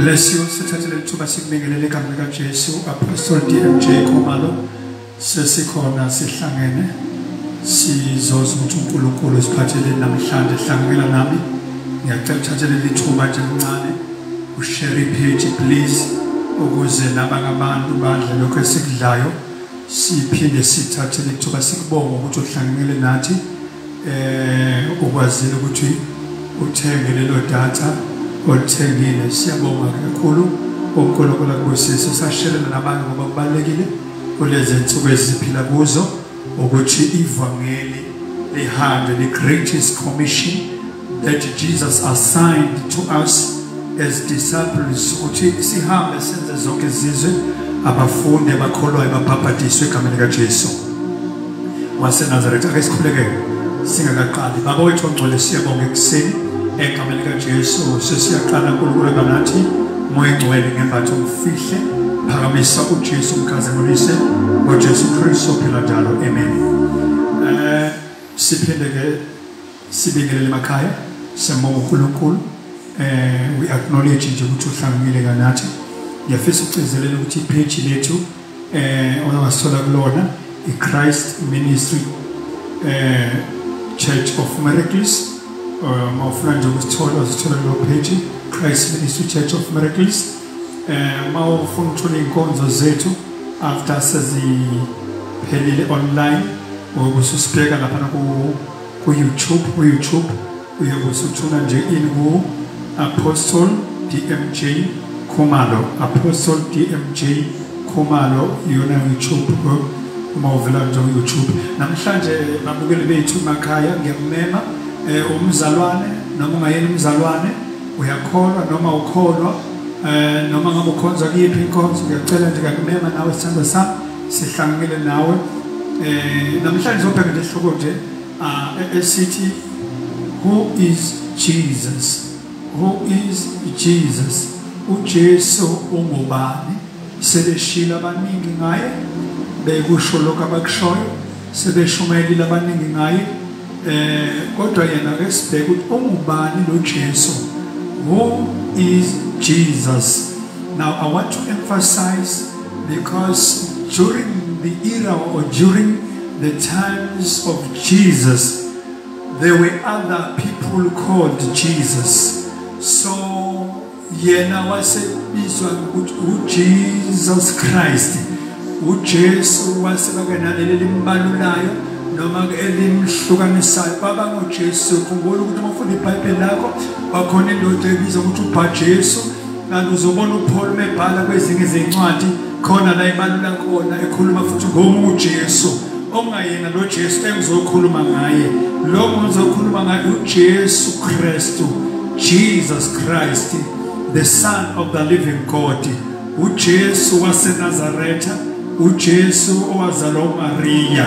bless you. Sithathele ithuba sikubingelele igama likaJesu. Apostle DMJ Khumalo sesikhona sihlangene sizoza ukuthi uNkulunkulu esiphatheleni namhlanje hlangana nami. Ngiyacela uthathele lithuba nje kancane ushare page please ukuze nabangabantu badle lokho esikudlayo siphinde sithathele ithuba sikubonga ukuthi uhlangene nathi ukwazile ukuthi uthenge lelo data othengile siyabonga kakhulu uNkulunkulu akubusise sasherela nabantu ngoba kubalekile kulezi insuku eziphila kuzo ukuthi ivangeli lihambe the greatest commission that Jesus assigned to us as disciples ukuthi sihambe senze zonke izizwe abafundi abakholwayo babhabhadiswe egameni likaJesu waseNazaretha ake sikhuleke singakaqali baba wethu ongcwele siyabonga ekuseni egameni likaJesu sesiyaqala uNkulunkulu nganathi moya ngcwele ngembatho umfihle phakamisa uJesu umkhazimulise ngoJesu Kristu phela njalo amen. Siphinde ke sibingelele emakhaya sembonga uNkulunkulu we acknowledge nje ukuthi uhlangile nganathi ngiyafisa ukucizelela ukuthi ipage lethu ongasithola kulona iChrist Ministry Church of Miracles mawufuna nje ukusithola uzithola lo page Christ Ministry Church of Miracles mawufuna ukuthola inkonzo zethu after seziphelile online ususibheka lapha ku YouTube uyabusuthola nje ku Apostle DMJ Khumalo Apostle DMJ Khumalo yona YouTube mawuvela nje YouTube namhlanje babukeli bethu emakhaya ngiyamema umzalwane noma ungayena umzalwane uyakholwa noma ukholwa noma ngabe ukhonza kuyiphi inkonzo ngiyacela nje kakumema nawe sithanda sami sihlangile nawe namhlanje sobheka nje isihloko nje esithi who is Jesus uJesu ungubani sebeshila abaningi ngaye bekusho lokho abakushoyo sebeshumayela abaningi ngaye kodwa yena ke sibheka ukuthi ungubani lo Jesu who is Jesus. Now I want to emphasize because during the era or during the times of Jesus there were other people called Jesus. So yena wasebizwa ukuthi Jesus Christ uJesu wasebakanaleli limbalulayo noma elimhlukanisayo baba ngoJesu khumbula ukuthi ufunda iBhayibheli lakho bakhona indoda ebizwa ukuthi uJesu kanti uzobona uPaul mebhala kwezinye izincwadi khona la ibalula khona ekhuluma futhi ngomuJesu ongayena lo Jesu engizokhuluma ngaye lo ngizokhuluma ngaye uJesu Kristu Jesus Christ the Son of the living God uJesu waseNazaretha uJesu owazalwa uMaria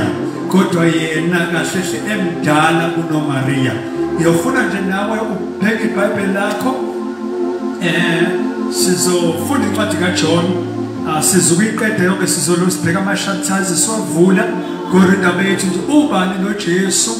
kodwa yena kahlehle emdala kunoMaria ngiyofuna nje nawe ubheke iBhayibheli lakho sizofunda incwadi kaJohn sizokuyiqeda yonke sizolosibheka ama-chapters siwavula korindaba yethu nje ubani noJesu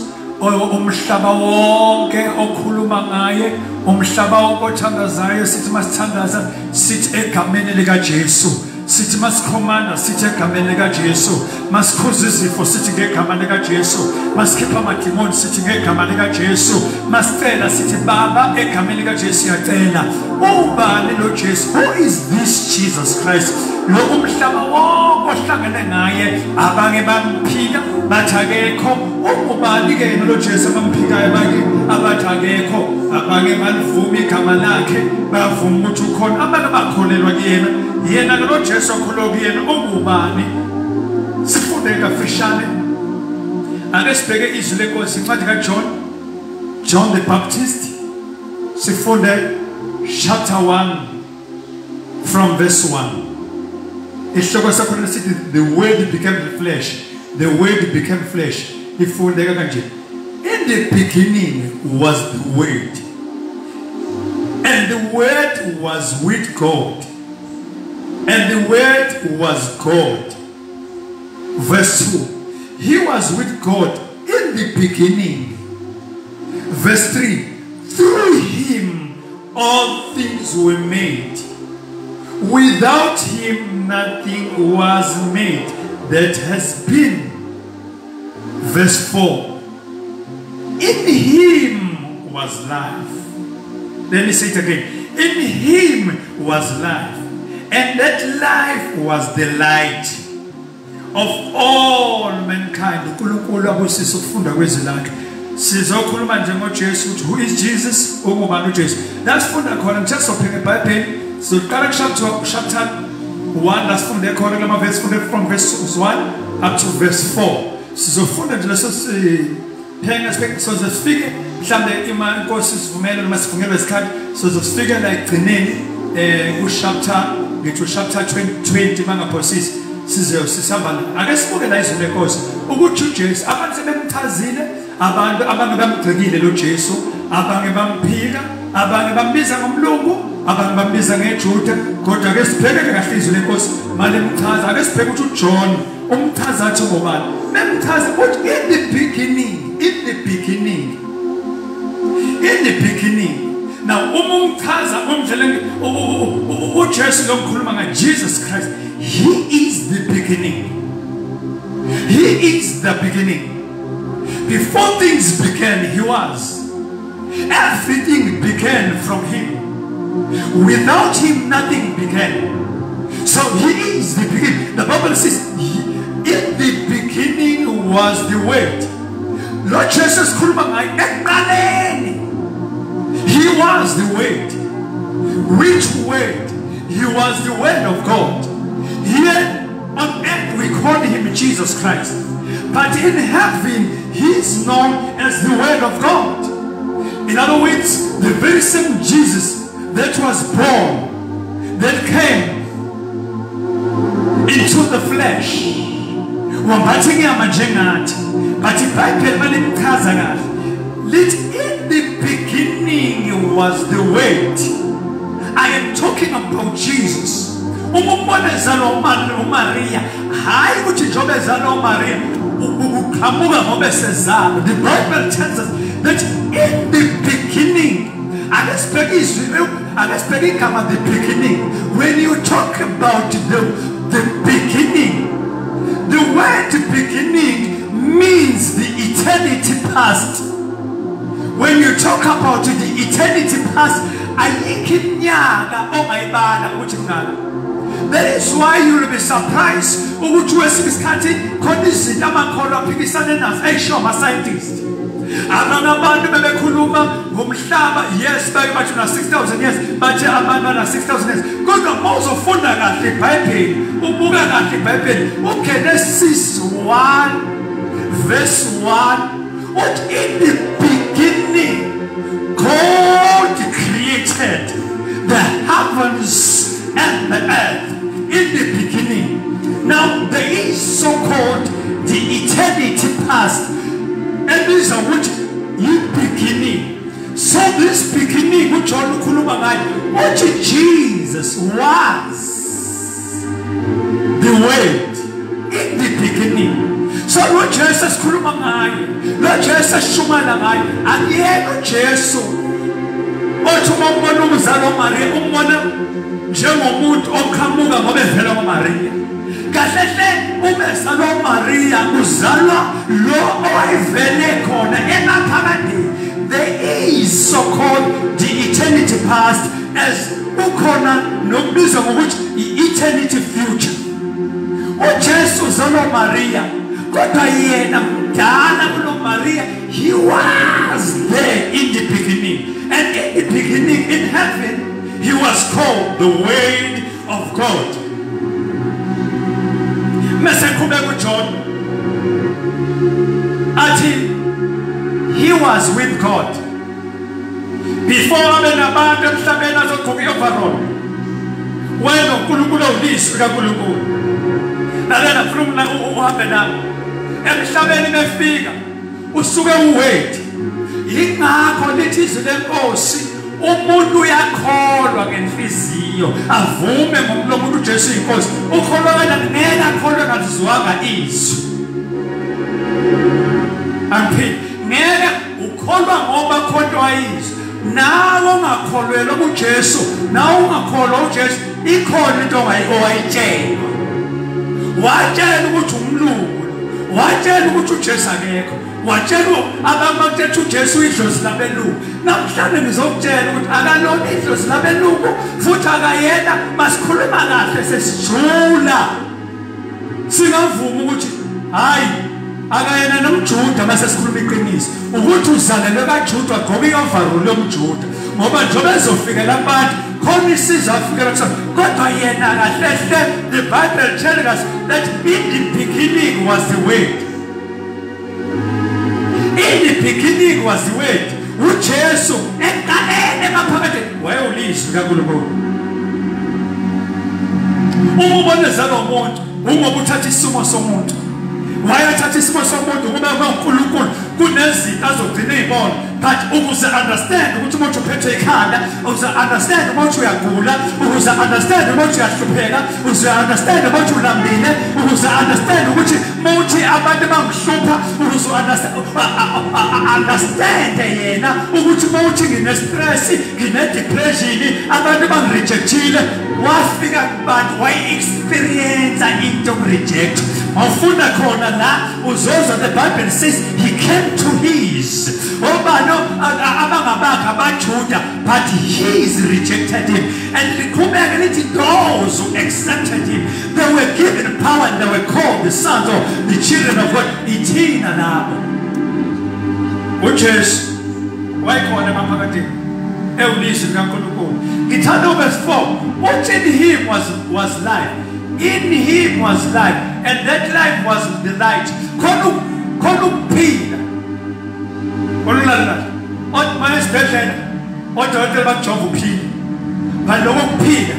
umhlaba wonke okhuluma ngaye umhlaba wonke othandazayo sithi masithandaza sithi egameni likaJesu sithi masikhomana sithi egameni likaJesu masikhuza izifo sithi ngegama likaJesu masikhipha amadimoni sithi ngegama likaJesu masicela sithi baba egameni likaJesu yacela ubani lo Jesu who is this Jesus Christ lo umhlaba wonke ohlangene ngaye abange bamphika bathi akekho ubani ke lo Jesu bamphikayo abathi akekho abange balivuma igama lakhe bavuma ukuthi ukhona abantu bakholelwa kuyena yena lo Jesu okhuluma kuyena ungubani sifunde kafishane ake sibheke izwi lenkosi incwadi kaJohn the Baptist sifunde chapter 1 from verse 1 isihloko sakhona sithi the word became flesh the word became flesh ifundeka kanje in the beginning was the word and the word was with God and the word was God. Verse 2 he was with God in the beginning. Verse 3 through him all things were made, Without him nothing was made that has been. Verse 4. In him was life. Let me say it again. In him was life. And that life was the light of all mankind. uNkulunkulu abusisa ukufunda kwezilakhe. Sizokhuluma nje ngoJesu ukuthi who is Jesus? Ungubani uJesu? Lasifunda khona ngithe sopheka eBhayibheli. Sizoqala chapter 1 lasifunde khona lama verse from verse 1 up to verse 4. Sizofunda nje leso siphenga soze sifike mhlambe inkosi sivumele noma sifungelwe isikhathi soze sifike la egcineni ku chapter 20 mangaphosisi sisihamba ake sibuke la izwi lenkosi ukuthi uJesu abantu sebemchazile abantu bamgcikile lo Jesu abanye bamphika abanye bambiza ngomlungu abanye bambiza ngeJuda kodwa ke sibheke kahle izwi lenkosi manje mchaza ake sibheke ukuthi uJohn umchaza athi ngobani memchaza ukuthi in the beginning now umchaza umdlele uJesu lokukhuluma ngaJesus Christ he is the beginning. He is the beginning. Before things began, he was. Everything began from him. Without him, nothing began. So he is the beginning. The Bible says, in the beginning was the Word. Lord Jesus, he was the Word. Which Word? He was the Word of God. Here on earth we call him Jesus Christ. But in heaven, he is known as the Word of God. In other words, the very same Jesus that was born, that came into the flesh. But in the beginning was the Word. I am talking about Jesus. Maria, the Bible tells us that in the beginning, the beginning, when you talk about the beginning, the word beginning means the eternity past. When you talk about the eternity past, that is why you will be surprised. Scientists. Yes, but 6,000 years, but 6,000 years. God most of funda kahle Bible. Okay, let's see 1 verse 1. What in the beginning God created the heavens and the earth. In the beginning. Now there is so-called the eternity past. And this is what you beginning. So this beginning which what Jesus was the Word in the beginning. So Lord Jesus Kulumangai, Lord Jesus Shumanangai, and yet Jesus Otumomonu Zalo Maria njengomuntu oqhamuka ngoba evela kuMaria kahle umesalo Maria uzalwa lo owayevele khona emaphakade. There is so called the eternity past as ukhona nokubizwa ngokuthi eternity future. uJesu uzalwa Maria kodwa yena mdala kulo Maria, he was there in the beginning, and in the beginning in heaven he was called the Word of God. John, he was with God before abantu emhlabeni azogqoka i-overall. Wena uNkulunkulu ulizwi kaNkulunkulu. Nalena ufuna uhambe nami emhlabeni befika usuke uwedi. Ingakho lithi izwi lenkosi umuntu uyakholwa ngenhliziyo avume ngomlomo ukuthi uJesu inkosi. Ukholwa kanjani? Ngeke akholwe ngalizwanga izwi. Ngeke ukholwa ngoba khodwa izwi. nawe ongakholelwa kuJesu nawe ungakholwa uJesu ikhona into owayitshelwa watshela ukuthi umlungu watshela ukuthi uJesu akekho watshela abamakethe uJesu idlozi labelungu namhlanje ngizokutshela ukuthi akalona idlozi labelungu futhi akayena masikhuluma kahle sesijula singavuma ukuthi hayi akayena nomjuda mase sikhuluma iqiniso ukuthi uzalelwe kaJuda ngoba iyovarula yomjuda ngoba njengoba ezofikela abantu khona isizwe afikela kusona kodwa yena kahle the Bible tells us that in the beginning was the word. In the beginning was the word. uJesu eqaleni maphakathi wayewulizwi kaNkulunkulu. Uma uboneza lomuntu ungoba uthatha isimo somuntu wayathatha isimo somuntu kube uNkulunkulu kunezinto azogcina izibona but ukuze understand ukuthi umuntu uphethe ikhanda ukuze understand ukuthi uyagula ukuze understand ukuthi uyahlupheka ukuze understand ukuthi ulambile ukuze understand ukuthi muthi abantu bangihlupha ukuze understand yena ukuthi muthi ngine stress ngine depression abantu bangirejectile wafika kubantu way experience into reject awufunda khona la uzoza the Bible says he came to his obano abangabakho abaJuda but his rejected him and likhubeka lithi those who accepted him they were given power and they were called the sons of the children of God ithina labo uJesu wayekhona maphakathi ewulizwi likaNkulunkulu ngithanda verse 4 uthi in him was life in him was life and that life was the light khona ukuphila olulala mayesibhedlela odokotela bakujova uphila baloko ukuphila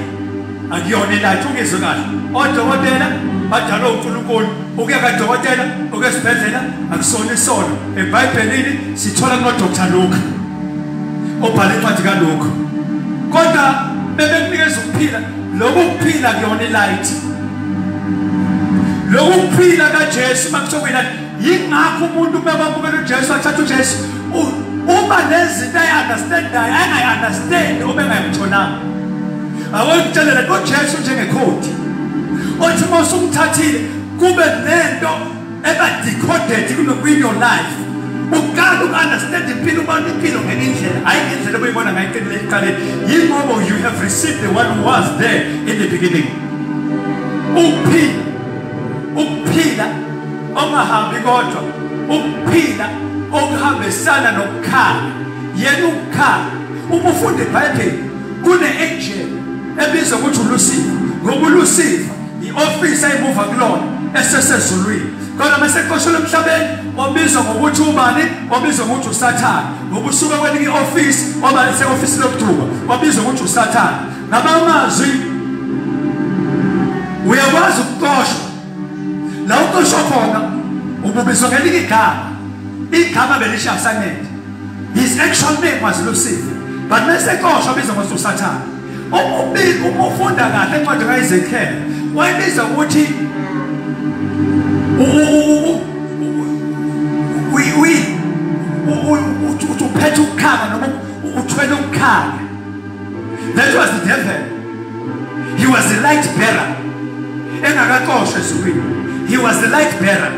akuyona light ungizwe kahle odokotela badalwa uNkulunkulu ukuya kadokotela ukuya esibhedlela akusona isono eBhayibhelini sithola ngo Dr. Luke obhala incwadi kaLuke kodwa bebekunikeza ukuphila lokho ukuphila kuyona light lokho ukuphila kaJesu makuthokwena yingakho umuntu bebabukela uJesu athatha uJesu uma lezinto ayi-understandayo angayi-understand obengayimthonanga awokutshela ukuthi uJesu njengekhodi othi mase umthathile kube nento eba-decoded in your life ukala uku-understand impilo ubani impilo ngenye indlela hayi ngendlela obuyibona ngayo iqinile ekuqaleni yingoba you have received the one who was there in the beginning ukuphila ongahambi kodwa ukuphila okuhambisana nokukhala yena ukukhala uma ufunda iBhayibheli kune-angel ebizwa ukuthi uLucifer ngoba uLucifer i-office ayimuva kulona esesezulwini kodwa maseqoshela emhlabeni wabizwa ngokuthi ubani wabizwa ngokuthi uSathane ngoba usuka kwelinye i-office waba ese-office lokuduba wabizwa ngokuthi uSathane ngamazwi uyakwazi ukuqoshwa la uqoshwa khona ububizwa ngelinye igama belishasanele his actual name was Lucifer but maseqoshwa bizwa ngokuthi uSathane uma ufunda kahle encwadi kaEzekiel wayibiza ukuthi uphethe ukukhanya noma uthwele ukukhanya that was the devil he was the light bearer engakaqoshwe ezulwini he was the light bearer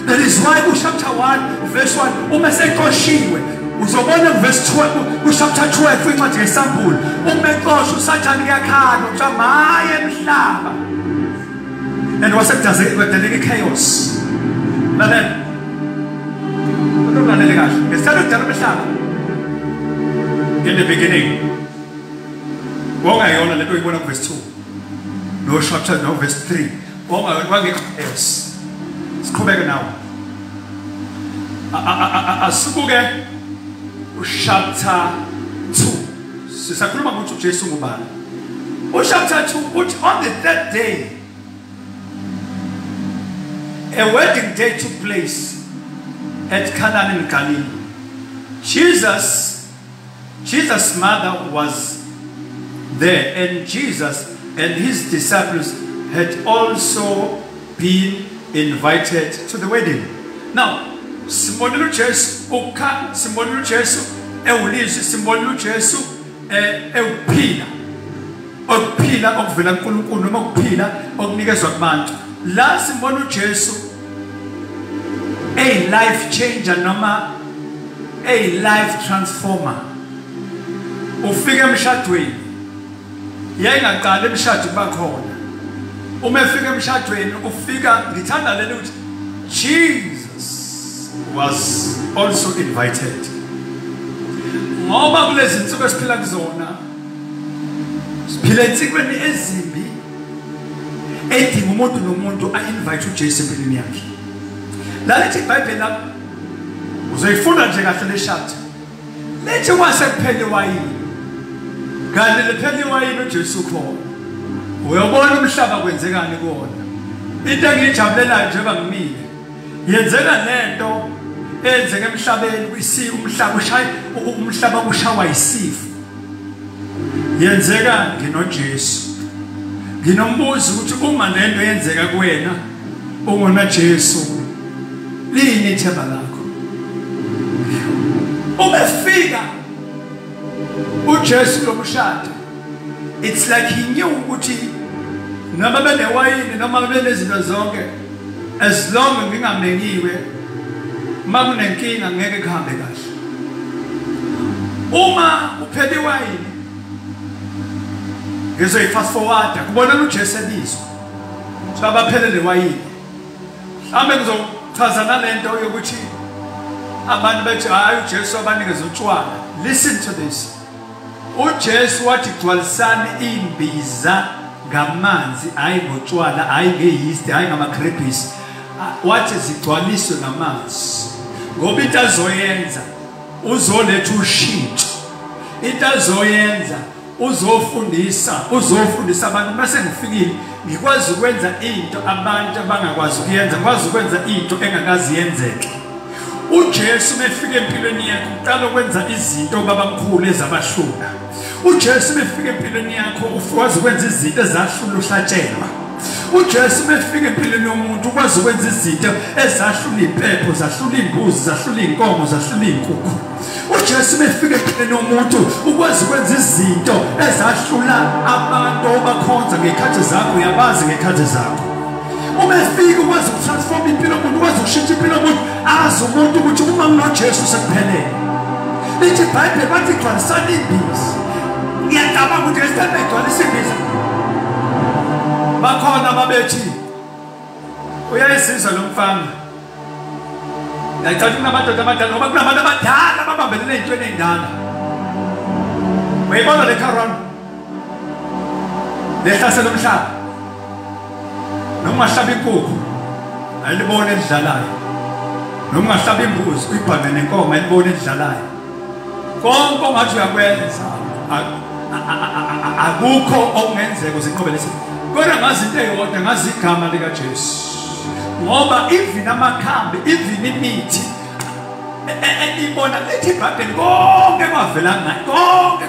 that is why chapter 1 verse 1 uma seqoshiwe uzobona verse 12 chapter 12 incwadi yesampula uma eqoshwe uSathane kuyakhala uthi maye emhlaba and wasekudaleka chaos lalela unomlalela kahle ngesikhathi kudala emhlaba in the beginning wongayona lento oyibona ku verse 2 no chapter no verse 3 wongayona chaos siqhubeke nawo asibuke chapter 2 sisakhuluma ngokuthi uJesu ngubani chapter 2 uthi on the third day a wedding day took place at Cana in Galilee. Jesus' mother was there, and Jesus and his disciples had also been invited to the wedding. Now, simbonile uJesu ewulizwe simbona uJesu ewuphila okuphila okuvela kuNkulunkulu noma ukuphila okunikezwa kubantu la simbona uJesu a life changer noma a life transformer ufika emshadweni yayingaqala emshado bakhona uma efika emshadweni ufika ngithanda leli ukuthi Jesus was also invited ngoba kulezi insuku esiphila kuzona siphila ensikweni ezimbi edinga umuntu nomuntu a-invite uJesu empilweni yakhe lalethi iBhayibheli lapho uzoyifunda nje kahle le chapter lethi kwasekuphele wayini kanti lephele wayini uJesu khona uyabona umhlaba kwenzekani kuona into engijabulelayo njengoba ngimile yenzeka lento enzeke emhlabeni umhlaba ushawa isifo yenzeka nginoJesu nginombuzo ukuthi uma lento yenzeka kuwena ungona Jesu lini ithemba lakho umefika uJesu lomshado it's like he knew ukuthi noma benewayini noma benezinto zonke as long ngingamenyiwe makunenkinga ngeke kuhambe kahle uma uphele iwayini ngizoyi fast forward kubona uJesu ebizwa so abaphelele wayini mhlambe ngizochazana lento yokuthi abantu bathi hayi uJesu abanikeza utshwala listen to this uJesu wathi gcwalisani imbiza ngamanzi hayi ngotshwala hayi ngeyeast hayi ngamagrapes wathi zigcwaliswe namanzi ngoba into azoyenza uzoletha ushintsho into azoyenza uzofundisa abantu mase ngifikile ngikwazi ukwenza into abantu abangakwazi ukuyenza ngikwazi ukwenza into engakazi yenzeke uJesu mefika empilweni yakho uqala ukwenza izinto babamkhulu ezabahlula uJesu mefika empilweni yakho ukwazi ukwenza izinto ezahlula uhlatshelwa uJesu mefika empilweni yomuntu ukwazi ukwenza izinto ezahlula impepho zahlula imbuzi zahlula inkomo zahlula inkukhu uJesu mefika empilweni yomuntu ukwazi ukwenza izinto ezahlula abantu abakhonza ngekhathi zakho uyabazi ngekhathi zakho uma efika ukwazi ukutransform impilo yomuntu ukwazi ukushintsha impilo yomuntu azi umuntu ukuthi uma unoJesu sekuphelele lithi iBhayibheli bathi gcwalisani imbiza ngiyacabanga ukuthi esithatha igcwalisa imbiza bakhona babethi uyayisizwa lo mfana ngicela kunamadoda abadala ngoba kunabantu abadala ababambelele ezintweni ezindala uyibona le Quran lehlasela umhlaba noma hlaba inkukhu ayibone edlalayo noma hlaba imbuzi uyibhame nenkomo ayibone edlalayo konke ongathi uyakwenza akukho okungenzeka uziqobele kodwa ngazi into eyodwa ngazi igama lika Jesu ngoba even amakhambi even imithi ibona lethi iBhayibheli konke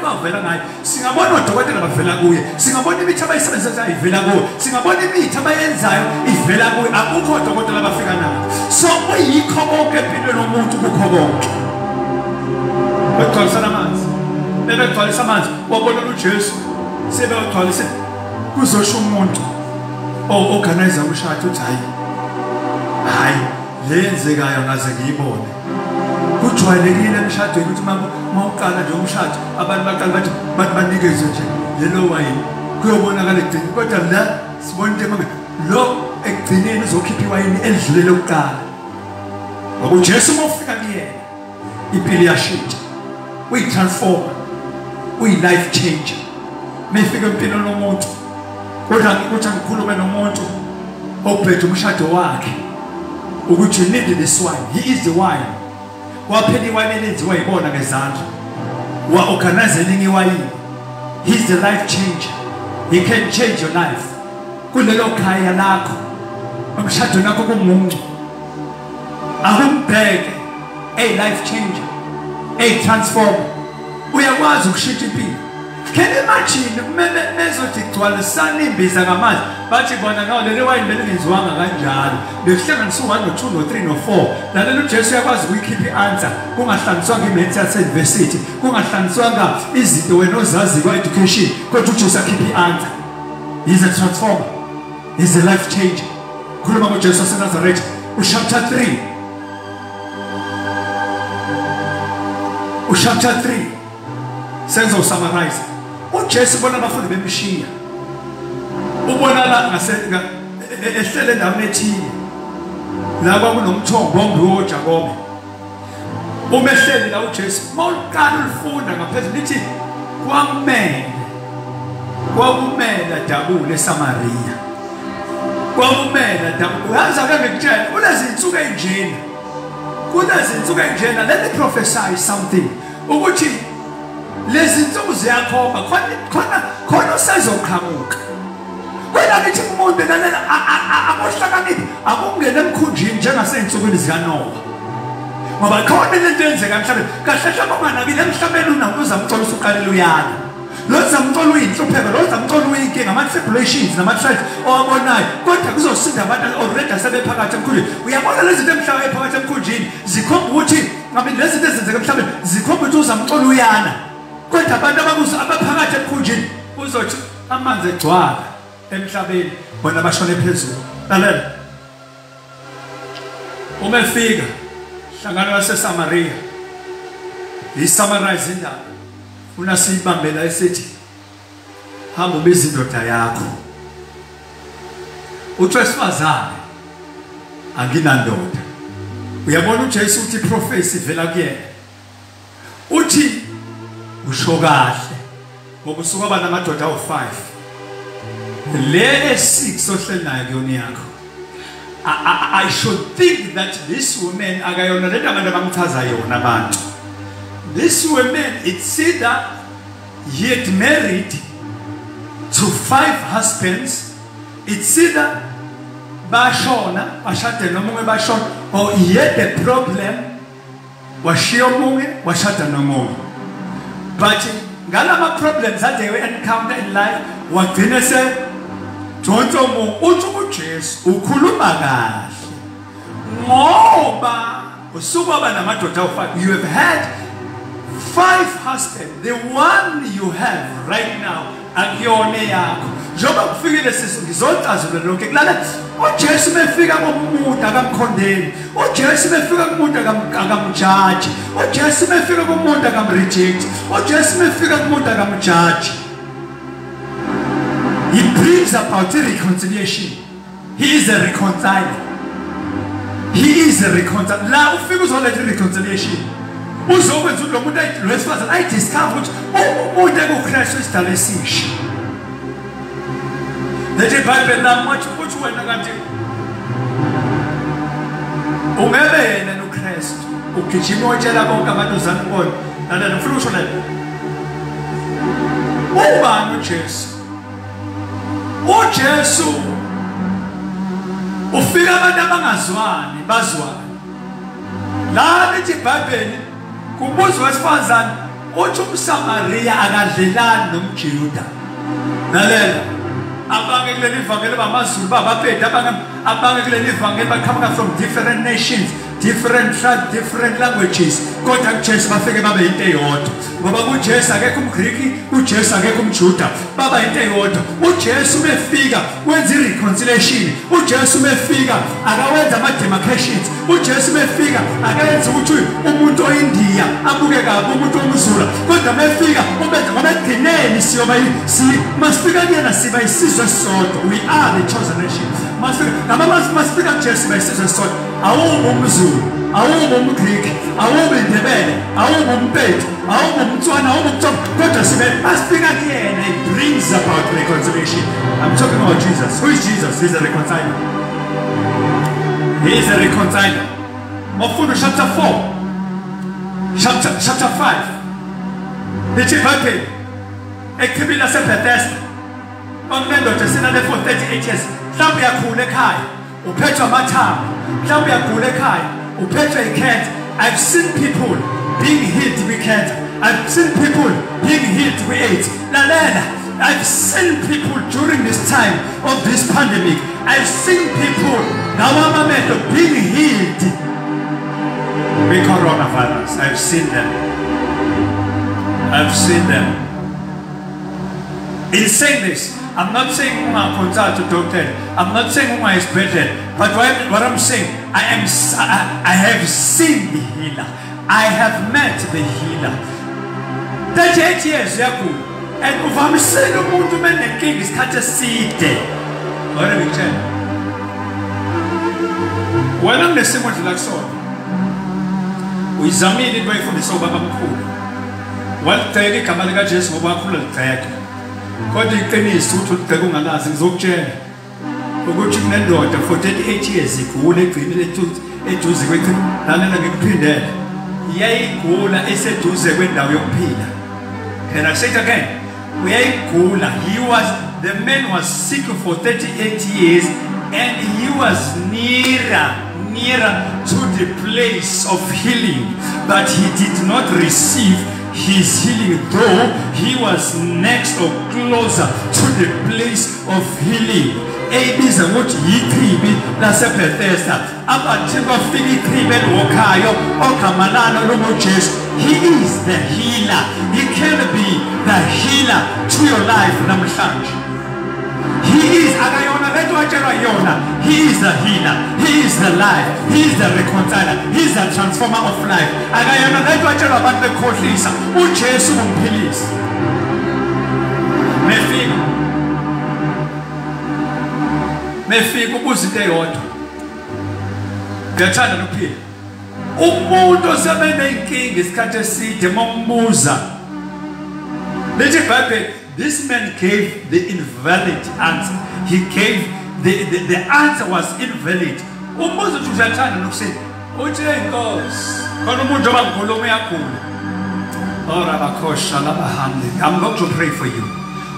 kwavela ngayo singabona odokotela bavela kuye singabona imithi abayisebenzayo ivela kuye singabona imithi abayenzayo ivela kuye akukho odokotela abafika nayo so kuyikho konke empilweni yomuntu kukho konke begcwalisa amanzi bebegcwalisa amanzi wabona uJesu sebegcwalisa kuzosho umuntu organize umshado uthi hayi lenzekayo ngaze ngiyibone kujwayelekile emshadweni ukuthi mawuqala nje umshado abantu baqala bathi banikeze nje lelo wayini kuyobonakala egcini kodwa la sibona into manje lo egcineni uzokhipha iwayini elidlulele ukuqala ngoba uJesu mawufika kuyena impilo yashintsha uyitransform uyi-life changer mefika empilweni yomuntu kodwa ukuthi ngikhulume nomuntu ophethe umshado wakhe ukuthi you need this wine he is the wine waphela iwayini elenziwa yibona ngezandla wa-organize elinye iwayini he is the life changer he can change your life kulelo khaya lakho umshado wakho kumuncu akumbheke a life changer a transformer uyakwazi ukushintsha impilo Can you imagine mezothi gcwalisana imbiza ngamanzi bathi bona no leli wayini belingenziwanga kanjalo bekuhlanganiswa 1 no 2 no 3 no 4 lalela uJesu uyakwazi ukuyikhipha i-answer kungahlanganiswanga imaths yase-university kungahlanganiswanga izinto wena ozazi kwa-education kodwa uJesu akhipha i-answer. He's a transformer. He's a life changer. Khuluma ngoJesu waseNazaretha chapter 3 chapter 3 senzo summarize uJesu bona abafundi bemshiya ubona la ehlele endaweni ethile la kwakunomthombo ombi woJakobe umehleli la uJesu mawuqala ulifunda ngaphezulu lithi kwakumela dabule eSamaria kwakumela dabule yazi ake ngikutshela kulezinsuku enjena let me prophesy something ukuthi lezi zinsuku ziyakhomba khona usezoqhamuka wena ngithi umuntu lalela akohlakaniphi akungena emkhunjini njengasey'nsukwini zikaNoah ngoba khona lento yenzeka emhlabeni kahle hle banganakile emhlabeni uzamthola usuqalela uyala lo zamthola uyinhlupheko lo zamthola uyinkinga ama-tribulations nama-trials owabonayo kodwa kuzosinda abantu already asebephakathi emkhunjini uyabona lezi zinto emhlabeni phakathi emkhunjini zikhomba ukuthi lezi zinto ezenzeka emhlabeni zikhomba ukuthi uzamthola uyana kodwa abantu abaphakathi emkhunjini uzothi amanzi egcwala emhlabeni bona bashone phezulu. Lalela uma efika hlangano yaseSamaria isummarize indaba una siyibambela esithi hamba ubiza indoda yakho uthi wesifazane anginandoda. Uyabona uJesu uthi prophecy vela kuyena uthi usho kahle ngoba usuka aba namadoda awu5 le 6 ohleli nayo kuyona yakho. I should think that this woman akayona lento abantu abamchaza yona abantu. This woman, it's either he had married to 5 husbands, it's either bashona bashada nomunye bashona, or he had a problem washiya omunye washada nomunye. But ngalama problems that they encounter in life wagcina se Jonto mu uthi uJesu ukhuluma kahle ngoba usuka aba namadoda awu5. You have had 5 husbands. The one you have right now akuyona yakho. Njoba kufikile sisi ngizocazula lonke kulala uJesu befika komuntu akamkhondeni, uJesu befika kumuntu akamjudge, uJesu befika kumuntu akamreject, uJesu befika kumuntu akamjudge. He brings about reconciliation. He is a reconciler. He is a reconciler. La ufika uzoletha reconciliation. Uzokwenza lo muntu wesifazane ayidiscover ukuthi umuntu ekuKristu isidalwa esisha. Lethi iBhayibheli lamuthi ukuthi wena kanti ungebe yena noKristu ugijima utshela bonke amadozana bona nalena ufuna usho lento. Ubani uJesu? uJesu ufika abantu abangazwani bazwane. La lithi iBhayibheli kubuzwa wesifazane uthi umSamaria akadlelani nomJuda. Lalela abanye kuleli ivangeli bamaZulu babaphethe abanye kuleli ivangeli baqhamuka from different nations, different tribes, different languages. Kodwa uJesu bafike babe into eyodwa ngoba kuJesu akekho umGriki, uJesu akekho umJuda, baba into eyodwa. uJesu befika wenza ireconciliation, uJesu befika akawenza ama-demarcations, uJesu befika akayenza ukuthi umuntu oyindiya abuke kabi umuntu omzulu, kodwa befika ubenza ngoba ekugcineni masifika kuyena siba isizwe sodwa. We are the chosen nation. Masifika kuJesu bayisizwe sodwa. Awubo umZulu, awubo umGriki, awubo iNdebele, awubo uMpethu, awubo umTswana, awubo umTsonga, kodwa masifika kuyena it brings about reconciliation. I'm talking about Jesus. Who is Jesus? He's a reconciler. He is a reconciler. Mofunda chapter 4, chapter 5. Lithi iBhayibheli ekhibini laseBethesda onendoda esenale for 38 years. Mhlawumbe uyakhula ekhaya uphethwe amathambo, mhlawumbe uyagula ekhaya uphethwe icancer. I've seen people being healed with cancer. I've seen people being healed with AIDS. I've seen people during this time of this pandemic. I've seen people being healed with coronavirus. I've seen them. I've seen them. In saying this, I'm not saying consult to doctor. I'm not saying is better. But what I'm saying, I have seen the healer. I have met the healer. 38 years yakho. And uvamisile umuntu menenkinga isikhathi eside. Wena ngitshela. Wena unesimo nje la kusona. Uyizamile into ayifundisa ubaba omkhulu. Walibheka igama lika Jesu ngoba wakhula libheka. Kodwa iqiniso ukuthi ulibheka ungalazi ngizokutshela. Ukuthi kunendoda for 38 years igula egcinile eduze kweqini. Lalela ngikuphindele. Iyayigula eseduze kwendawo yokuphila. Can I say it again? The man was sick for 38 years and he was nearer to the place of healing, but he did not receive his healing, though he was next or closer to the place of healing. Ebiza ukuthi yichibi laseBethesda abathi bafika ichibi elokhayo okamalana lomoJesu. He is the healer. He can be the healer to your life namhlanje. He is akayona lento atshelwa yona. He is the healer. He is the life. He is the reconciler. He is the transformer of life. Akayona lento atshelwa abantu bekhohlisa. uJesu umphilisi. Mefika ubuza into eyodwa. Ngiyathanda nokuphila. Umuntu osebenenkinga isikhathi eside mombuza. Let's Bible, this man gave the invalid answer. He gave the answer was invalid. Umuza ukuthi uyathanda nokuthi uthi inkosi. Khona umuntu obakhuluma uyakhula. Ora bakhosha labahambi. I'm going to pray for you.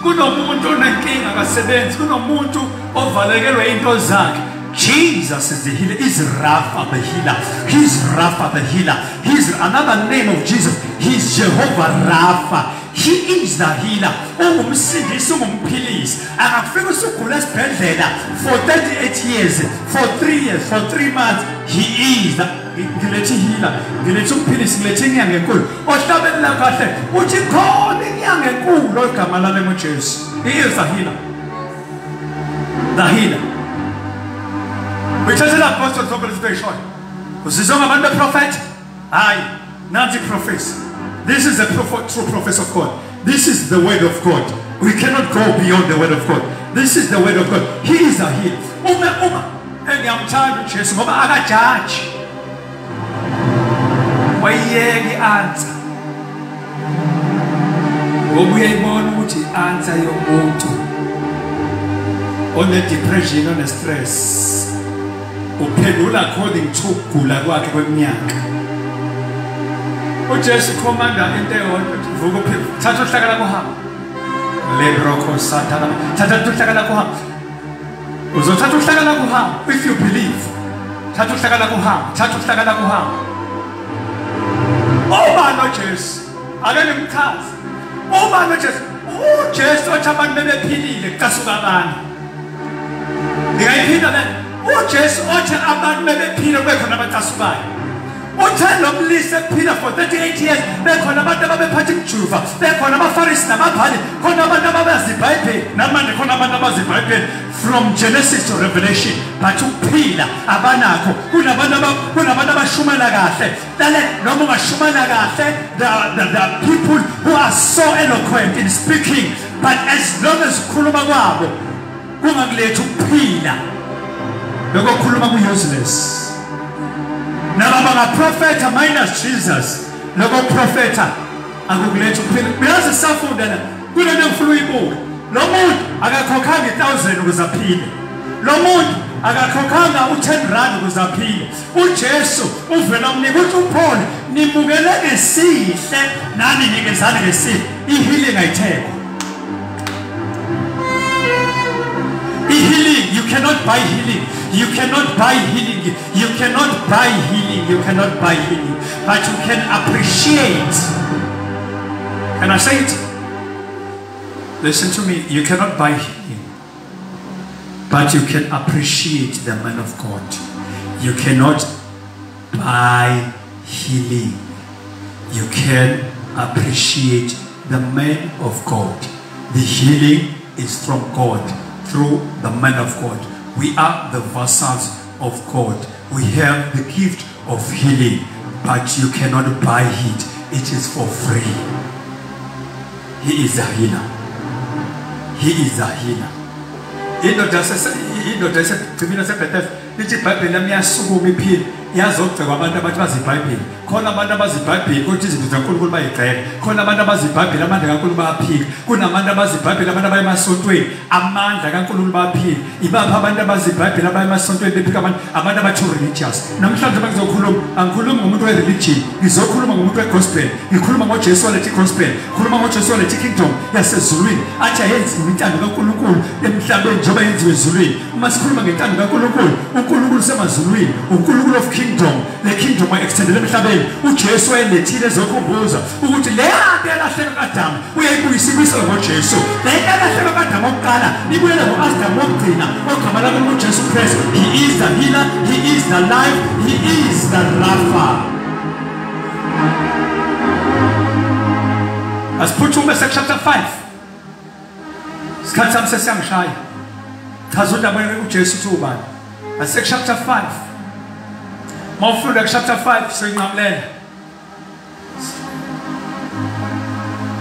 Kunomuntu onenkinga akasebenzi, kunomuntu ovalekelwe into zakhe. Jesus is the healer. He's Rapha the healer. He's Rapha the healer. He's another name of Jesus. He's Jehovah Rapha. He is the healer. Ungumsindisi, ungumphilisi. Akafika usugula esibhedlela for 38 years, for 3 years, for 3 months. He is the healer. Ngilethi umphilisi, ngilethi inyanga enkulu. Ohlabelela kahle uthi khona inyanga enkulu ogama lami nguJesu. He is the healer. The healer. We tell the apostles of the very short. Usizonga abantu prophet. Hayi, nansi prophets. This is the true prophets of God. This is the word of God. We cannot go beyond the word of God. This is the word of God. He is the healer. Engiyamthanda uJesu ngoba akajaji. Wayeki answer. Ngoba uyayibona ukuthi answer yomuntu one depression, one stress. Uphendula according to ukugula kwakhe kweminyaka. uJesu commander into eyodwa vuka uphila. Thatha uhlakala kuhamba. Lebroko satana. Thatha uhlakala kuhamba. Uzothatha uhlakala kuhamba if you believe. Thatha uhlakala kuhamba. Thatha uhlakala kuhamba. Uma noJesu akene mkhazi. Uma noJesu. uJesu othi abantu bebephilile kucasuka abantu. Ngiyayiphinda le. uJesu othi abantu bebephile bekhona abacasukayo. Uthe lo mlisi ephila for 38 years bekhona abantu ababephatha ijuva, bekhona abaFarisi nababhali, khona abantu ababazi iBhayibheli, namanje khona abantu abazi iBhayibheli from Genesis to Revelation, but uphila abanakho. Kunabantu abashumana kahle. Dale noma ungashumana kahle, the people who are so eloquent in speaking, but as long as ukhuluma kwabo kungakulethi ukuphila. Lokho khuluma ku-useless. Nabanga prophet minus Jesus. Lokho prophet akukuletha ukuphila. Uyazi safunda la kulento ngifuna uyibuke. Lo muntu akakhokhanga 1000 ukuze aphile. Lo muntu akakhokhanga u10 rand ukuze aphile. uJesu uvela umnika uthi uPaul nimukele ngesihle nani nikezana ngesihle. Ihealing ayithekho. Healing, you cannot buy healing. You cannot buy healing. You cannot buy healing. You cannot buy healing. But you can appreciate. Can I say it? Listen to me, you cannot buy healing, but you can appreciate the man of God. You cannot buy healing. You can appreciate the man of God. The healing is from God through the man of God. We are the vessels of God. We have the gift of healing, but you cannot buy it. It is for free. He is a healer. He is a healer. Indoda segcibina seBethesda lithi iBhayibheli lami iyasukuma iphile iyazogceka abantu abathi baziBhayibheli. Khona abantu abaziBhayibheli ukuthi izinto zaNkulunkulu bayigxeka. Khona abantu abaziBhayibheli amandla kaNkulunkulu bayaphika. Kunabantu abaziBhayibheli abantu abaya emasontweni amandla kaNkulunkulu bayaphika. Ibapha abantu abaziBhayibheli abaya emasontweni bephika abantu abathu religious. Namhlanje bengizokhuluma angikhulumi ngomuntu we-religion, ngizokhuluma ngomuntu we-gospel. Ngikhuluma ngoJesu walethi gospel, ngikhuluma ngoJesu walethi kingdom yasezulwini. Athi ayenziwe intando kaNkulunkulu emhlabeni njengoba yenziwe ezulwini. Uma sikhuluma ngentando kaNkulunkulu, uNkulunkulu semazulwini, uNkulunkulu of kingdom, le kingdom extended emhlabeni. uJesu wayelethile ezokhumbuza ukuthi le nto yalahleka kaAdamu uyayibuyisibuyisela ngoJesu. Le nto yalahleka kaAdamu oqala ibuyele ngoAdamu wokugcina ogama lakhe nguJesu Kristu. He is the healer, he is the life, he is the Rapha. Asiphuthume chapter 5. Isikhathi sami sesiyangishaya. Chaza undaba uJesu uthi ubani. Chapter 5. Mawufunda chapter 5 siyinqamulela.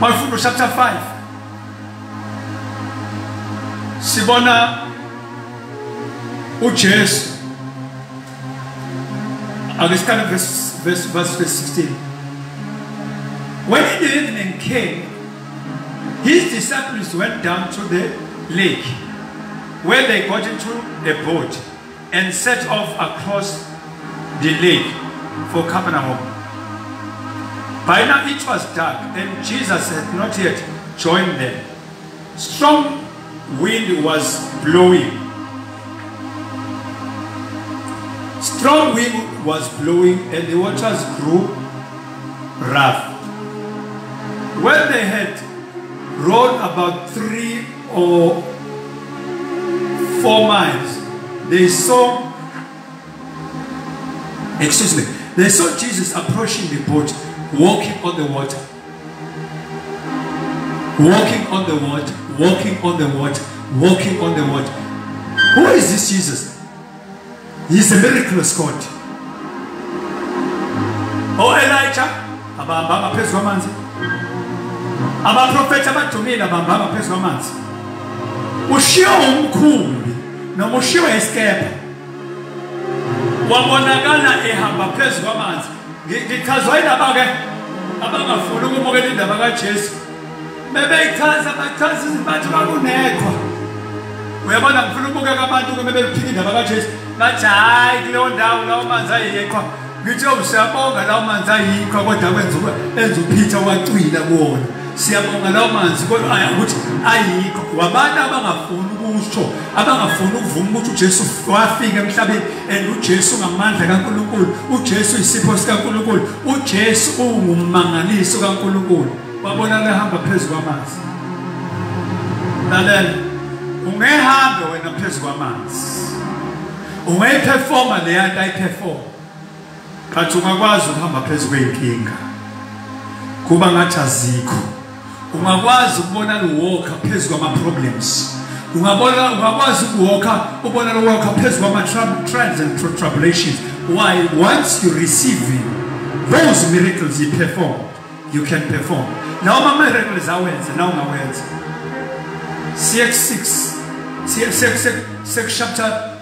Mawufunda chapter 5. Sibona uJesu. Ake siqale verse 16. When the evening came, his disciples went down to the lake, where they got into a boat and set off across the lake for Capernaum. By now it was dark, and Jesus had not yet joined them. Strong wind was blowing. Strong wind was blowing, and the waters grew rough. When they had rowed about 3 or 4 miles, they saw Jesus approaching the boat, walking on the water. Walking on the water, walking on the water, walking on the water. Who is this Jesus? He's a miraculous God. Oh, Elijah, abahamba phezu kwamanzi. Abaprofeti abadumile abahamba phezu kwamanzi. Ushiwo umkhumbi noma ushiwo isikepha. Wabonakala ehamba phezu kwamanzi. Ngichazwa indaba ke abangafuni ukumukela indaba kaJesu. Bebeyichaza bachaza izinto bakunekho. Uyabona ngifuna ukubukeka abantu ke bebephika indaba kaJesu. Bathi hayi kuleyo ndawo lawo manzi ayikho. Ngithi usiyabonga lawo manzi ayikho kodwa enza uPeter wacwila kuwona. Siyabonga lawo manzi kodwa ukuthi ayikho. Wabantu abangafuni ukusho, abangafuni ukuvuma ukuthi uJesu wafika emhlabeni and uJesu ngamandla kaNkulunkulu, uJesu isipho sikaNkulunkulu, uJesu ungumangaliso kaNkulunkulu. Wabona lehamba phezu kwamanzi. Lalela, ungehamba wena phezu kwamanzi. Ungayiperforma le yanto ayiperform. But ungakwazi ukuhamba phezu kweyinkinga. Kuba ngathi azikho. Ungakwazi ukubona uwalka phezu kwama problems. Ungakwazi ukuwalka ubona uwalka phezu kwama trials and tribulations. Why? Once you receive those miracles you perform, you can perform. Now my miracles are words, now my words.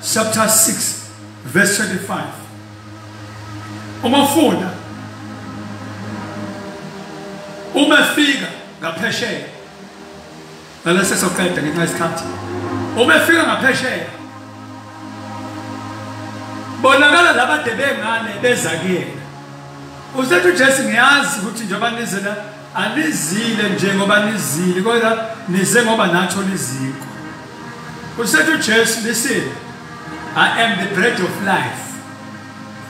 Chapter 6, verse 25. Umafunda umefika ngaphesheya. Lala sesoqeda ngenxa isikhathi. Umefika ngaphesheya. Bonakala labade bengane beza kuyena. Usethi uJesu ngiyazi ukuthi njengoba nizela anizile njengoba nizile kodwa nize ngoba natho liziko. Usethi uJesu listen, I am the bread of life.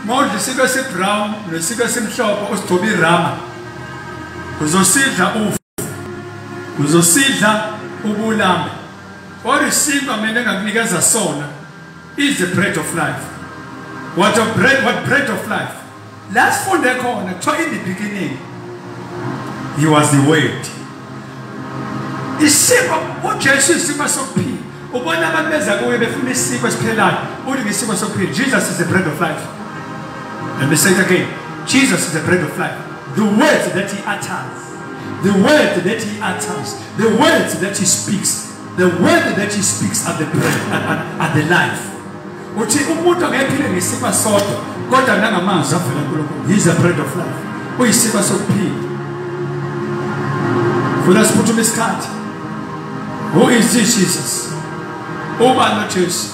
Modli siko sebrown nesiko semhlophe osithoba irama. Uzosidla ufu. Uzosidla ubulame oreceive mina engakunikeza sona is the bread of life. What bread of life? Last funde khona kuthiwa in the beginning he was the word. Isipho uJesu isipho sokuphila. Ubona abantu beza kuye befuna isipho esiphelayo. Uthi ngisipho sokuphila. Jesus is the bread of life. Let me say it again. Jesus is the bread of life. The words that he utters. The word that he utters. The words that he speaks. The word that he speaks are the bread and the life. Uthi umuntu angephile ngesipho sodwa kodwa nangamanzi avela kuNkulunkulu. He is the bread of life. Uyisipho sokuphila. Funa siphuthuma isikhathi. Who is this Jesus? Ubani lo Jesu?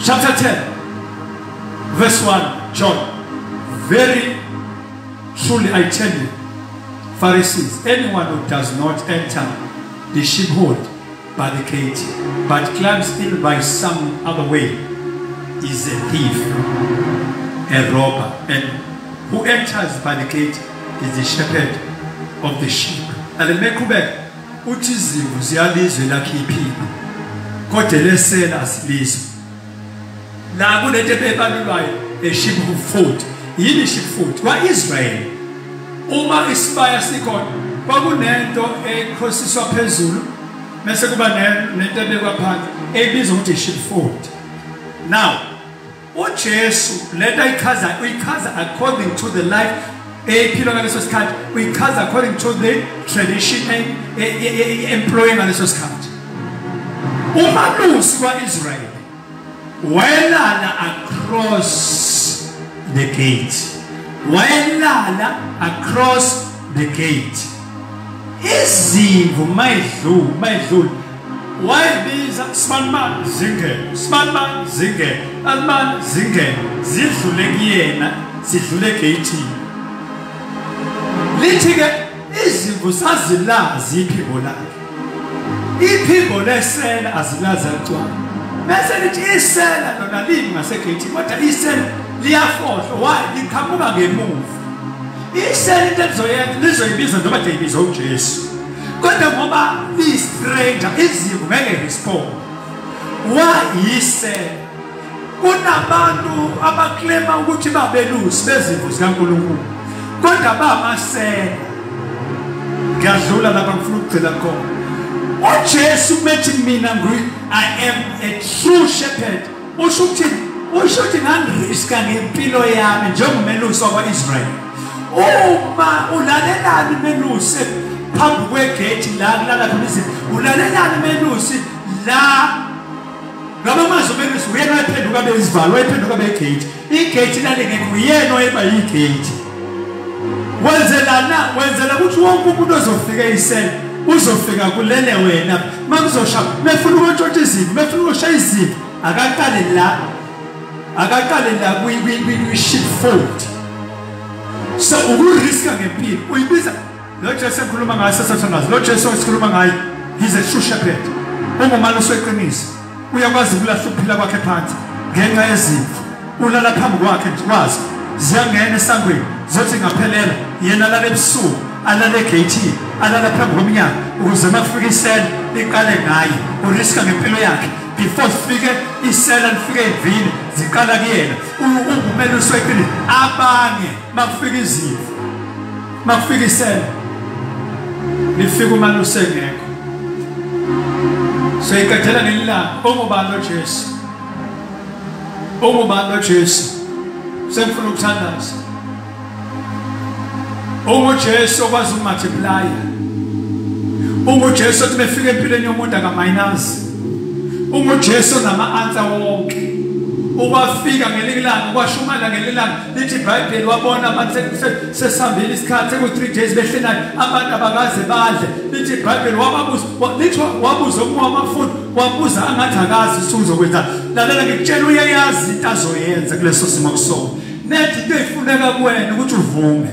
Chapter 10 verse 1 John. Very truly I tell you, Pharisees, anyone who does not enter the sheepfold by the gate, but climbs in by some other way, is a thief, a robber, and who enters by the gate is the shepherd of the sheep. And make back, uthi izimvu ziyalizwe lakhiphila, kodwa lesela asilizwe. La kulento ebalulwayo a sheepfold. Yini sheepfold? Kwa-Israel uma isibaya sikhona kwakunento ekhosiswa phezulu bese kuba nento ebekwa phansi ebizwa ukuthi sheepfold. Now uJesu lento uyikhaza according to the life ephilwa ngaleso sikhathi, uyikhaza according to the tradition employing ngaleso sikhathi. Umalusi kwa-Israel wayelala across the gate. Wayelala across the gate. Izimvu mayidlula wayibiza smanman zingene, smanman zingene, alman zingene, zidlule kuyena, zidlule egeyithini. Lithi-ke izimvu sazilazi iphimbo lakhe. Iphimbo lesela azilazi alicwane. Bese lithi isela lona limi ngasegeyithini, kodwa isela liyafohlwa. Why? Liqhamuka ngemuva. Isela into elizoyenza lizoyibiza noma liyibiza uJesu. Kodwa ngoba liyi-stranger, izimvu ngeke respond. Why isela? Kunabantu abaklema ukuthi babelusi bezimvu zikaNkulunkulu, kodwa bamasela. Ngiyadlula lapha ngifuna ukugcina khona. uJesu methi mina I am a true shepherd. Usho ukuthi ngangiriska ngempilo yami njengomelusi wakwa-Israyeli. Uma ulalelani melusi phambi kwegate la kulala khona izimvu, ulalelani melusi la ngaba manje melusi uyena wayephenduka bezivalo, wayephenduka begate. Igate lale ngeke uyena oyeba yigate. Wenzela ukuthi wonke umuntu ozofika isela uzofika kulele wena. Makuzosha mefuna ukutshontsha izimvu, mefuna ukushaya izimvu, akaqale la kwi-sheepfold. So ukuriska ngempilo uyibiza lo Jesu ekhuluma ngayo sesathandaza. Lo Jesu esikhuluma ngayo, he's a true shepherd. Ungumalusi weqiniso, uyakwazi ukulahla ukuphila kwakhe phansi ngenxa yezimvu. Ulala phambi kwakhe kwazi ziyangena esangweni zothi ngaphelela, yena alala ebusuku, alala egeyithini, alala phambi komnyango ukuze makufika isela liqale ngaye. Uriska ngempilo yakhe before sifike isela lifike evini ziqala kuyena. Ungumelusi weqiniso. Abanye makufika izimvu, makufika isela lifika umalusi engekho. So ikathela ngelilanga ongubani loJesu, ongubani loJesu. Sengifuna ukuthandaza unguJesu okwazi ukumultiplya. UnguJesu othi befika empilweni yomuntu akaminus. UnguJesu nama-answer wonke. Ukwafika ngelilanga, ukwashumala ngelilanga. Lithi iBhayibheli wabona abantu sesihambile isikhathi seku-3 days behlelayo, abantu abakaze badle. Lithi iBhayibheli wabuza omunye wamafundi, wabuza angathi akazi ukuthi uzokwenza. Lalela ngikutshela uyayazi into azoyenza kuleso simo kusona. Nethi into eyifuneka kuwena ukuthi uvume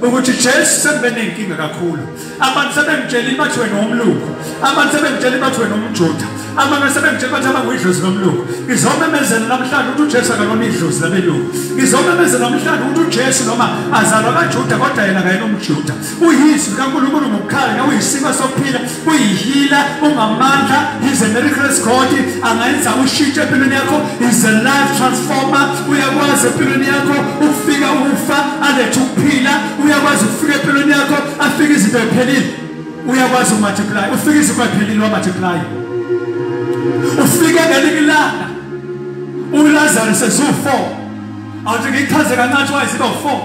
ukuthi Jesu sebe nenkinga kakhulu. Abantu sebengitshela bathi wena umlungu, abantu sebengitshela bathi wena umJuda, abantu sebengitshela bathi abanguyidlozi lomlungu. Ngizomemezela namhlanje ukuthi uJesu akalona idlozi labelungu. Ngizomemezela namhlanje ukuthi uJesu noma azalwa kaJuda kodwa yena akayena umJuda. Uyizwi kaNkulunkulu ngokukhanya, uyisimo sokuphila, uyihila, ungamandla. He's a miracles God. Angayenza ushintsho empilweni yakho. He's a life transformer. Uyakwazi empilweni yakho ukufika ufa alethe ukuphila. Uyakwazi ukufika empilweni yakho afike izinto eziphelile. Uyakwazi ukumultiply. Ufike izinto eziphelile wamultiply. Ufike ngelinye ilanga uLazarus ezu4. Awuthi ngichaze kancane wayiziba u4.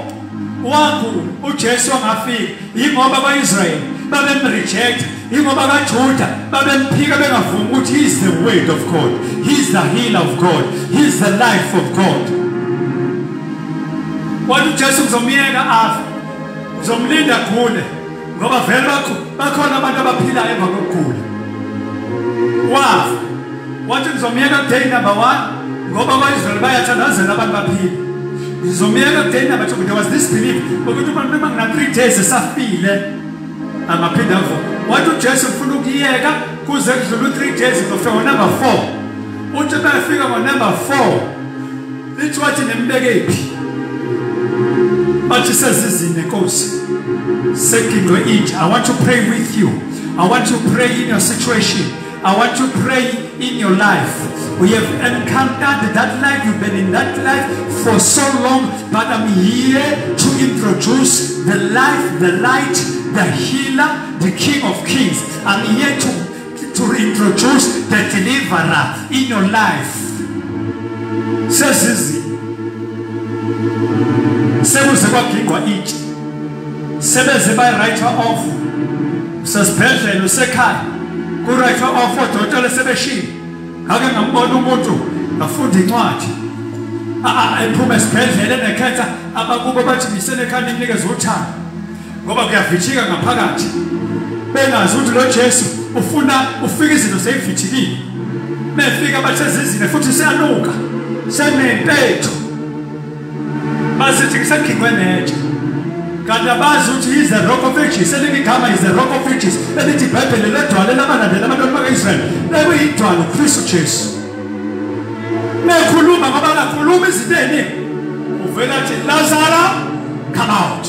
Wangu uJesu angafiki ingoba abaIsrael babemreject, ingoba kaJuda babemphika bengavumi ukuthi he is the word of God, he is the healer of God, he is the life of God. Wathi uJesu uzomyeka afa, uzomlinda gule ngoba vele bakhona abantu abaphila emva kokugula. Wafa. Wathi uzomyeka day number 1 ngoba abaIsrael bayathandazela abantu baphila. Uzomyeka day number 2. There was this belief ukuthi abantu bangena 3 days esafile amaphinda avo. Wathi uJesu ufuna ukuyeka kuze kudlule 3 days uzofika number 4. Uthi bayafika number 4 lithi wathi nembekephi bathi sezizini Nkosi sekindwe intsha. I want to pray with you. I want to pray in your situation. I want to pray in your life. We have encountered that life. You've been in that life for so long, but I'm here to introduce the life, the light, the healer, the King of Kings. I'm here to introduce the deliverer in your life. Says this. Sebeze kwagingwa intsha. Sebeze by writer of suspension usekhaya. Ku writer of odokotela sebeshini. Ake ngambona umuntu afunda incwadi. Ephuma esibhedlela enekhetha abakubo bathi bisene ekhaya imnikeze uthando. Ngoba kuyavithika ngaphakathi. Bengazi ukuthi lo Jesu ufuna ufika izinto seyivithikile. Befika bathezizine futhi siyanuka. Senempethu. Basithi kusakhingwe netshe. Kanti abazi ukuthi he is the rock of ages. Seligama is the rock of ages. Elithi iBhayibheli ledwala labalandela abantu bakaIsrael. Lekuyidwala uKristu Jesu. Nekhuluma ngoba lakhuluma izinto eziningi. Uvela athi Lazarus come out.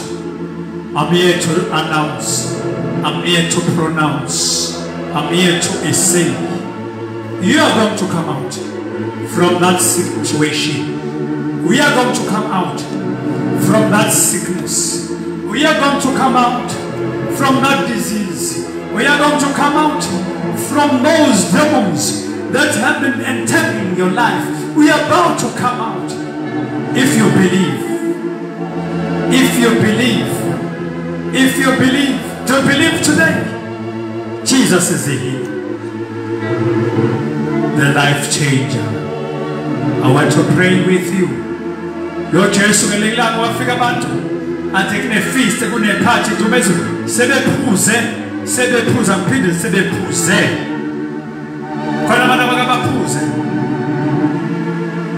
I'm here to announce. I'm here to pronounce. I'm here to say you are going to come out from that situation. We are going to come out from that sickness. We are going to come out from that disease. We are going to come out from those demons that have been entangling your life. We are about to come out. If you believe. If you believe. If you believe. To believe today. Jesus is the healer. The life changer. I want to pray with you. Lord Jesu ngelilanga wafika abantu athi kune feast kune party dumezulu sebephuza mphinde sebephuze khona abantu abakaphuze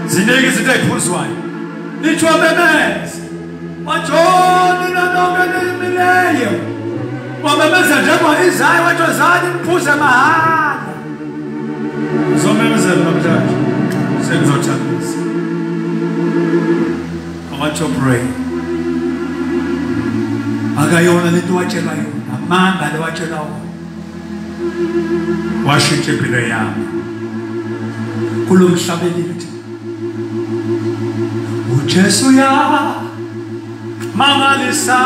ziningi izinto eziphuzwayo lithiwa bemeze wajona nonke nemileyo wabemeza njengoba izayo wajozani mphuze mahala zomemezela namhlanje sengizothandisa. I want to pray. Akayona lento watshela yona, amanga le watshela wona. Washintsha impilo yami. Kulomhlabeleli. uJesu ya mangalisa.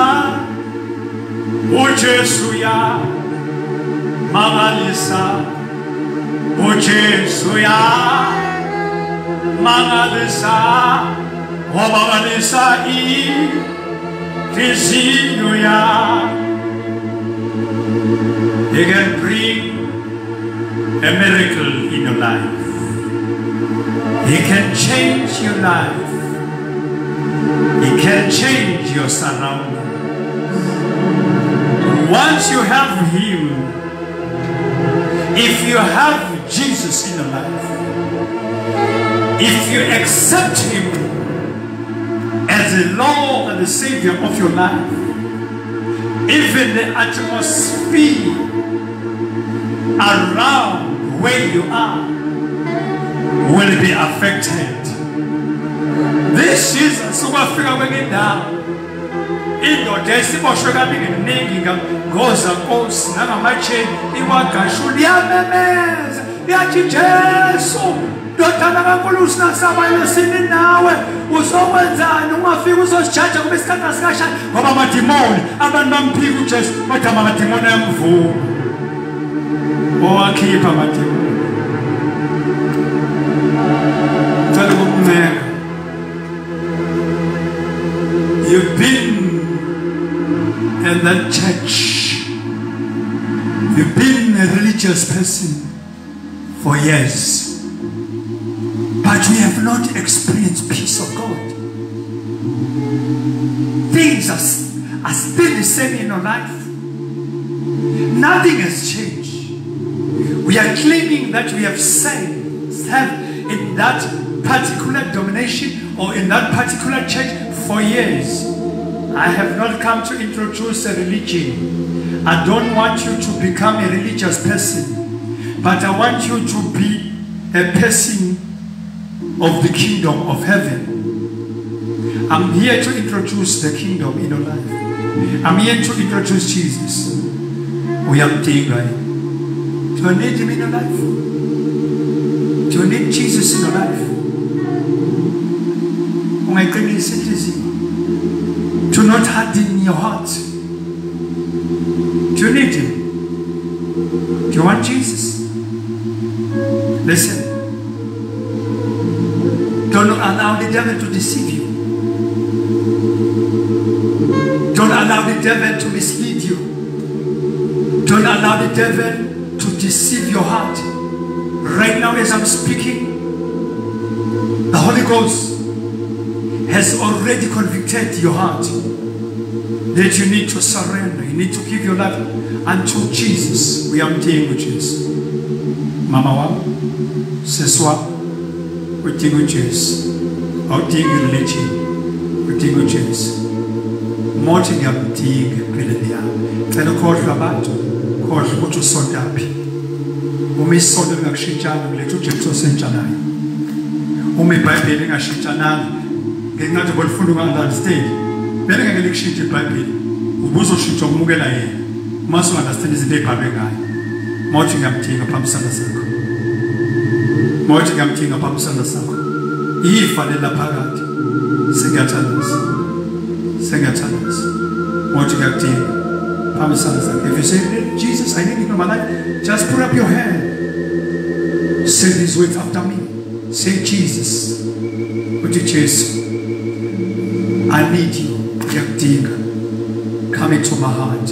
uJesu ya mangalisa. uJesu ya mangalisa. Wabangalisa inhliziyo yakho. He can bring a miracle in your life. He can change your life. He can change your surroundings. Once you have Him, if you have Jesus in your life, if you accept Him as the Lord and the Savior of your life, even the atmosphere around where you are will be affected. This is indoda esiboshwe kaningi ngozakosi nangamacheni iwagashula iyamemeza yathi Jesu ndodana kaNkulunkulu sinasabanye sini nawe uzokwenzani ungafika uzosijaja kube isikhathi asikashaya ngoba amadimoni abantu bamphika uJesu bathi amadimoni ayamvuma owakhipha amadimoni ngicela ukukunceka. You've been in that church. You've been a religious person for years. But you have not experienced peace of God. Things are still the same in your life. Nothing has changed. We are claiming that we have served in that particular domination or in that particular church for years. I have not come to introduce a religion. I don't want you to become a religious person, but I want you to be a person of the kingdom of heaven. I'm here to introduce the kingdom in your life. I'm here to introduce Jesus. We are doing right. Do you need him in your life? Do you need Jesus in your life? Do not harden your heart. Do you need him? Do you want Jesus? Listen. Don't allow the devil to deceive you. Don't allow the devil to mislead you. Don't allow the devil to deceive your heart. Right now as I'm speaking, the Holy Ghost has already convicted your heart that you need to surrender. You need to give your life unto Jesus. We are dealing with Jesus. Mama wa, seswa, we deal with Jesus. Our deal with religion, we deal with Jesus. Morting up dig Pilia. Then a court rabat, court what you saw up. Umi saw the Makshijan, little Gypsos and Janai. Umi by building a Shitanam. Getting out about food on that stage. Better get a sheet by Bill. Ubuzo shoot on Mugela. Must understand is a day by guy. Morting up tea of Pamsana. Morting up tea of Pamsana. If I did a parrot, Singatanas. Singatanas. Morting up tea. Pamsana. If you say, Jesus, I need you in my life, just put up your hand. Say these words after me. Say, Jesus. Would you chase? I need you, Yaktika. Come into my heart.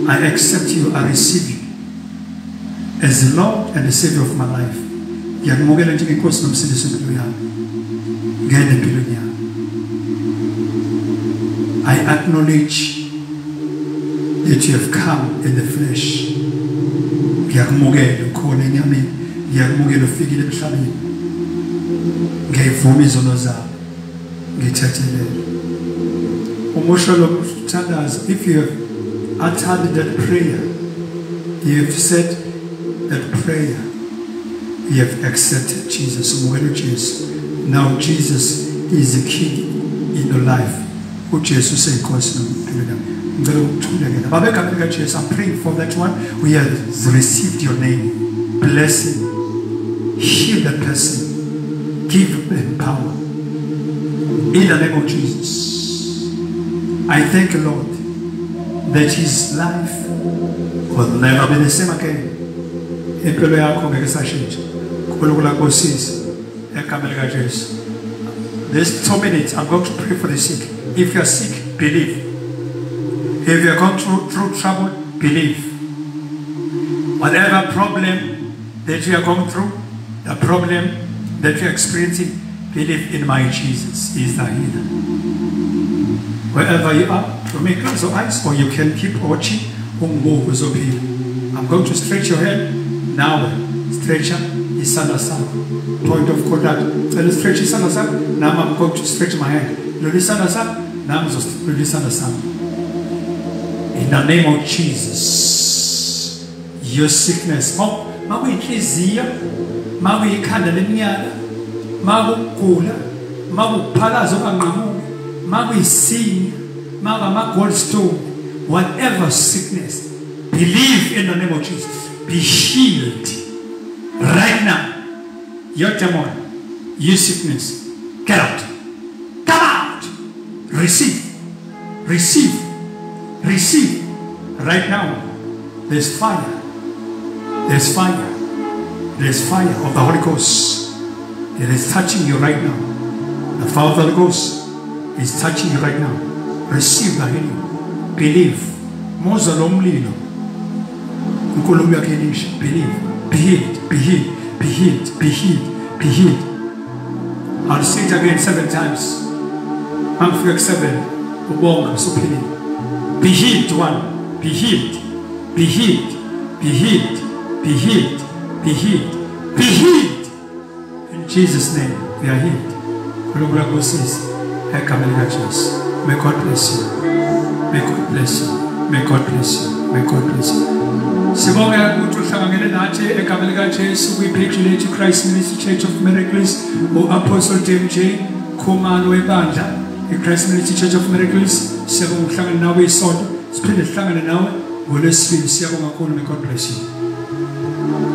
I accept you, I receive you as the Lord and the Savior of my life. I acknowledge that you have come in the flesh. If you have uttered that prayer, you have said that prayer, you have accepted Jesus. Now Jesus is the King in your life. I'm praying for that one. We have received your name. Bless him. Heal that person. Give him power. In the name of Jesus. I thank you, Lord, that his life will never be the same again. There's 2 minutes. I'm going to pray for the sick. If you are sick, believe. If you are going through trouble, believe. Whatever problem that you are going through, the problem that you are experiencing, believe in my Jesus. He is the healer. Wherever you are, you may close your eyes or you can keep watching. I'm going to stretch your hand. Now, stretch up. Point of contact. Stretch now I'm going to stretch my hand. Now I'm just release in the name of Jesus, your sickness. makuphalaza okanqamuke, makuyisinya, makama-goldstone, whatever sickness, believe in the name of Jesus. Be healed right now. Your demon, your sickness, get out. Come out. Receive. Receive. Receive. Right now, there's fire. There's fire. There's fire of the Holy Ghost. It is touching you right now. The fire of the Holy Ghost is touching you right now. Receive the healing. Believe. Moza lomlilo. Nkulumo yakhe ilisha. Believe. Be healed. Be healed. Be healed. Be healed. Be healed. I'll say it again 7 times. I'm for 7. Ubonga suphilile. Be healed. 1. Be healed. Be healed. Be healed. Be healed. Be healed. Be healed. In Jesus' name, we are healed. May God bless you. May God bless you. May God bless you. May God bless you. Sibonga ukuthi uhlangane nathi egameni kaJesu kwi-page lethu Christ Ministry Church of Miracles u-Apostle JMJ Khumalo webandla i-Christ Ministry Church of Miracles. Siyabonga ukuhlangana nawe isonto, siphinde sihlangane nawe ngoLwesibili. Siyabonga kakhulu. May God bless you.